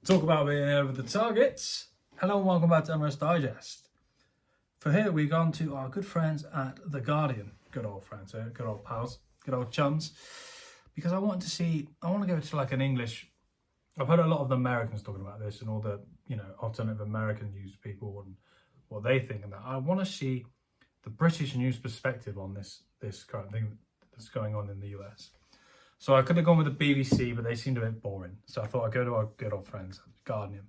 Talk about being over the targets. Hello and welcome back to MLS Digest. For here we've gone to our good friends at The Guardian. Good old friends here, good old pals, good old chums. Because I want to go to like an English, I've heard a lot of the Americans talking about this and all the, alternative American news people and what they think and that. I want to see the British news perspective on this current thing that's going on in the US. So I could have gone with the BBC, but they seemed a bit boring. So I thought I'd go to our good old friends, Guardian.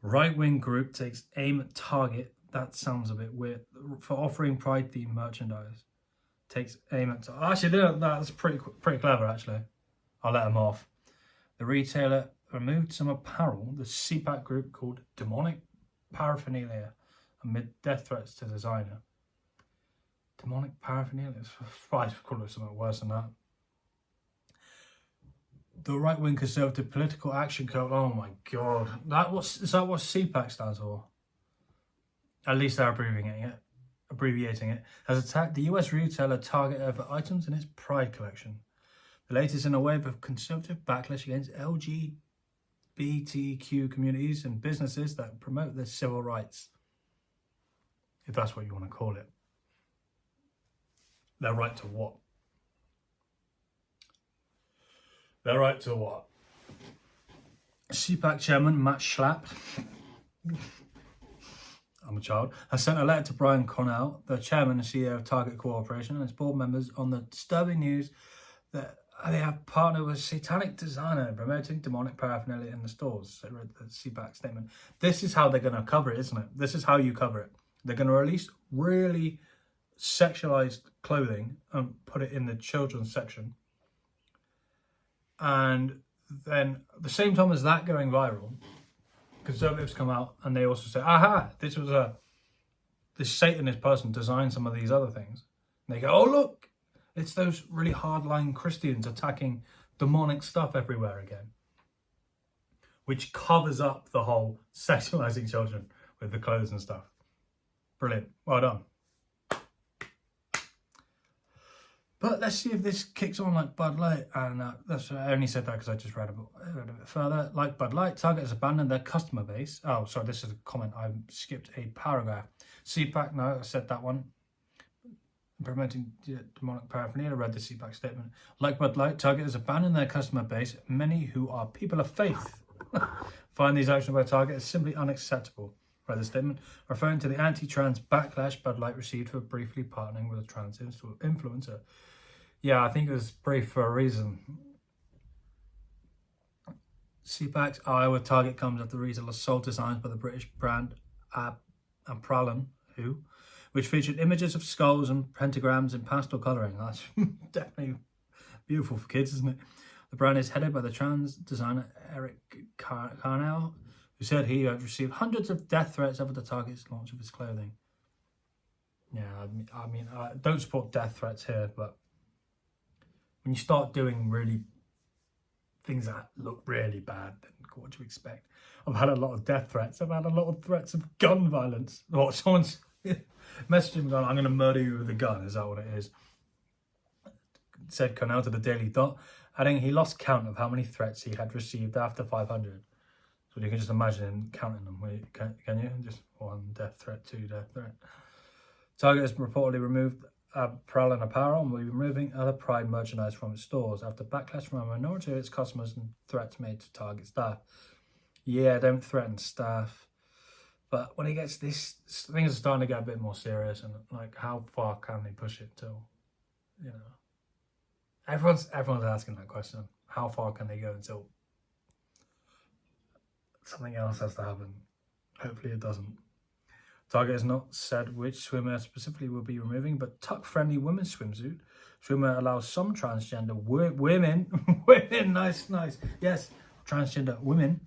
Right-wing group takes aim at Target. That sounds a bit weird. For offering Pride-themed merchandise. Takes aim at Target. Actually, that's pretty clever, actually. I'll let them off. The retailer removed some apparel, the CPAC group called Demonic Paraphernalia, amid death threats to designer. Demonic Paraphernalia? I call it something worse than that. The right-wing Conservative Political Action Code. Oh my god, is that what CPAC stands for? At least they're abbreviating it. Has attacked the US retailer Target over items in its Pride collection. The latest in a wave of conservative backlash against LGBTQ communities and businesses that promote their civil rights, if that's what you want to call it. Their right to what? Their right to what? CPAC chairman Matt Schlapp, I'm a child, has sent a letter to Brian Cornell, the chairman and CEO of Target Corporation, and its board members on the disturbing news that they have partnered with satanic designer in promoting demonic paraphernalia in the stores. I read the CPAC statement. This is how they're going to cover it, isn't it? This is how you cover it. They're going to release really sexualized clothing and put it in the children's section. And then at the same time as that going viral, conservatives come out and they also say, aha, this Satanist person designed some of these other things. And they go, oh look, it's those really hardline Christians attacking demonic stuff everywhere again. Which covers up the whole sexualizing children with the clothes and stuff. Brilliant, well done. But let's see if this kicks on like Bud Light. And I only said that because I just read a bit further. Like Bud Light, Target has abandoned their customer base. Oh, sorry, this is a comment. I skipped a paragraph. CPAC, no, I said that one. Promoting demonic paraphernalia, read the CPAC statement. Like Bud Light, Target has abandoned their customer base. Many who are people of faith find these actions by Target as simply unacceptable. Read the statement, referring to the anti-trans backlash Bud Light received for briefly partnering with a trans influencer. Yeah, I think it was brief for a reason. CPAC's Iowa Target comes after the recent assault designs by the British brand Pralin, which featured images of skulls and pentagrams in pastel colouring. That's definitely beautiful for kids, isn't it? The brand is headed by the trans designer Eric Carnell, who said he had received hundreds of death threats after the Target's launch of his clothing. Yeah, I mean, I don't support death threats here, but when you start doing really things that look really bad, then what do you expect? I've had a lot of death threats. I've had a lot of threats of gun violence. What, someone's messaging me going, I'm going to murder you with a gun. Is that what it is? Said Cornell to the Daily Dot, adding he lost count of how many threats he had received after 500. So you can just imagine counting them. Can you? Just one death threat, two death threat. Target has reportedly removed Pralin apparel and will be removing other Pride merchandise from its stores after backlash from a minority of its customers and threats made to Target staff. Yeah, don't threaten staff. But when it gets this, things are starting to get a bit more serious, and like, how far can they push it till, everyone's asking that question. How far can they go until something else has to happen? Hopefully it doesn't. Target has not said which swimwear specifically will be removing, but tuck-friendly women's swimsuit. Swimwear allows some transgender women, nice, yes, transgender women.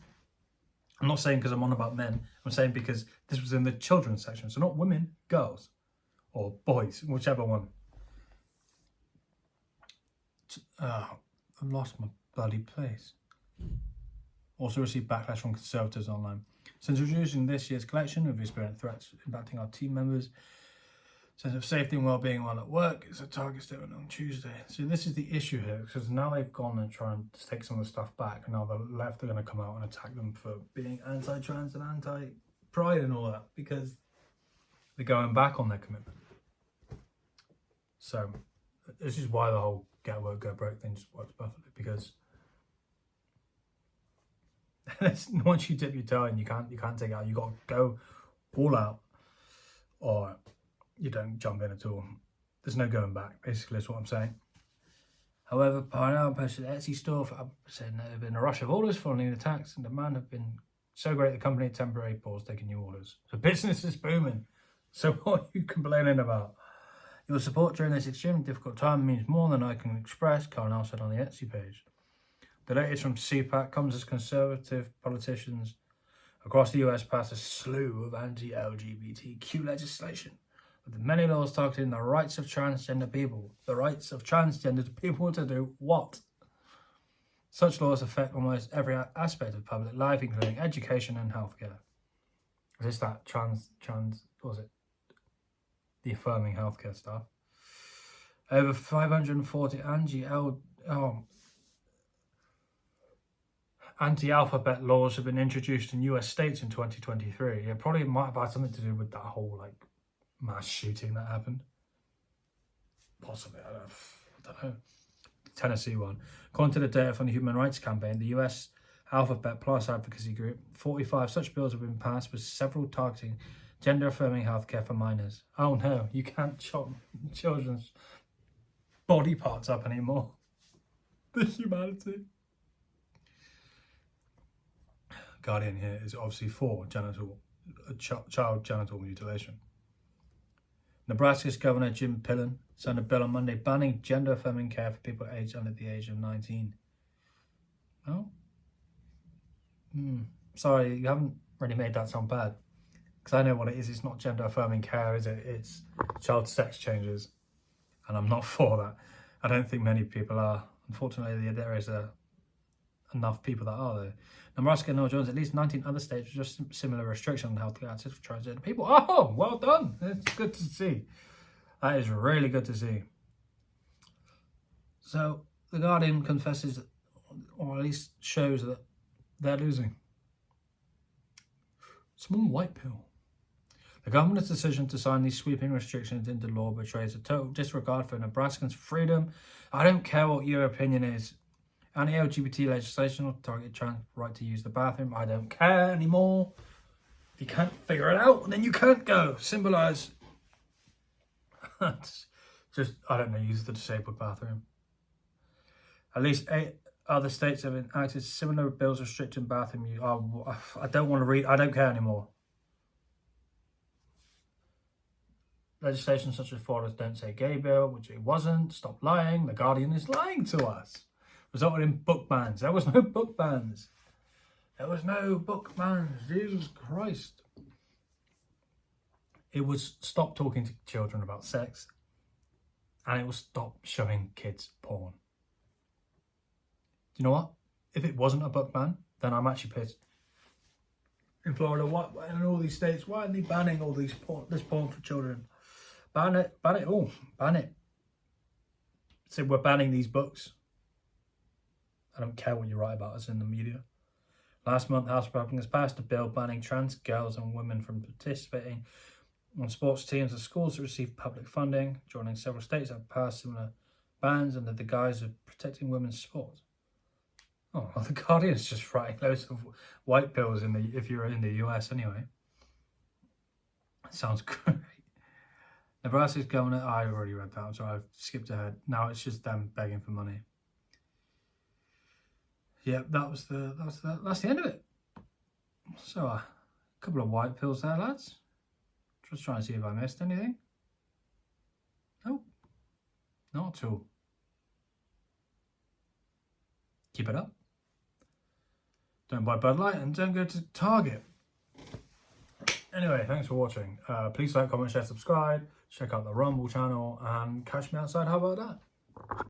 I'm not saying because I'm on about men. I'm saying because this was in the children's section. So not women, girls, or boys, whichever one. I've lost my bloody place. Also received backlash from conservatives online. Since introducing this year's collection, we've experienced threats impacting our team members. sense of safety and well-being while at work is a target statement on Tuesday. So this is the issue here, because now they've gone and tried to take some of the stuff back, and now the left are going to come out and attack them for being anti-trans and anti-pride and all that, because they're going back on their commitment. So this is why the whole get woke, go broke thing just works perfectly, because once you dip your toe in, you can't take it out. You got to go all out, or you don't jump in at all. There's no going back, basically, is what I'm saying. However, Parnell posted an Etsy store saying there have been a rush of orders following the attacks, and demand have been so great the company temporarily paused taking new orders. So business is booming. So what are you complaining about? Your support during this extremely difficult time means more than I can express, Parnell said on the Etsy page. The latest from CPAC comes as conservative politicians across the US passed a slew of anti-LGBTQ legislation, with many laws targeting the rights of transgender people. The rights of transgender people to do what? Such laws affect almost every aspect of public life, including education and healthcare. Is this that what was it? The affirming healthcare stuff. Over 540 anti-alphabet laws have been introduced in US states in 2023. It probably might have had something to do with that whole mass shooting that happened. Possibly, I don't know. Tennessee one. According to the data from the Human Rights Campaign, the US Alphabet Plus advocacy group, 45 such bills have been passed, with several targeting gender-affirming healthcare for minors. Oh no, you can't chop children's body parts up anymore. The humanity. Guardian here is obviously for child genital mutilation. Nebraska's Governor Jim Pillen signed a bill on Monday banning gender-affirming care for people aged under the age of 19. Oh? Sorry, you haven't really made that sound bad. Because I know what it is. It's not gender-affirming care, is it? It's child sex changes. And I'm not for that. I don't think many people are. Unfortunately, there is enough people that are there. Nebraska now joins at least 19 other states with just similar restrictions on healthcare access for transgender people. Oh, well done. It's good to see. That is really good to see. So, The Guardian confesses, or at least shows, that they're losing. Small white pill. The government's decision to sign these sweeping restrictions into law betrays a total disregard for Nebraskans' freedom. I don't care what your opinion is. Anti-LGBT legislation will target trans right to use the bathroom. I don't care anymore. If you can't figure it out, then you can't go. Symbolise. Just, I don't know, use the disabled bathroom. At least 8 other states have enacted similar bills restricting bathroom use. Oh, I don't want to read. I don't care anymore. Legislation such as Florida's Don't Say Gay bill, which it wasn't. Stop lying. The Guardian is lying to us. Resulted in book bans. There was no book bans. There was no book bans. Jesus Christ. It was stop talking to children about sex. And it will stop showing kids porn. Do you know what? If it wasn't a book ban, then I'm actually pissed. In Florida, what? In all these states, why are they banning all this porn for children? Ban it all. Ban it. So we're banning these books. I don't care what you write about us in the media. Last month, House Republicans passed a bill banning trans girls and women from participating on sports teams and schools that receive public funding, joining several states that have passed similar bans under the guise of protecting women's sport. Oh, well, the Guardian's just writing loads of white pills if you're in the US anyway. That sounds great. Nebraska's governor, I already read that, so I've skipped ahead. Now it's just them begging for money. Yep, that's the end of it. So a couple of white pills there, lads. Just trying to see if I missed anything. Nope, not at all. Keep it up. Don't buy Bud Light and don't go to Target. Anyway, thanks for watching. Please like, comment, share, subscribe. Check out the Rumble channel and catch me outside. How about that?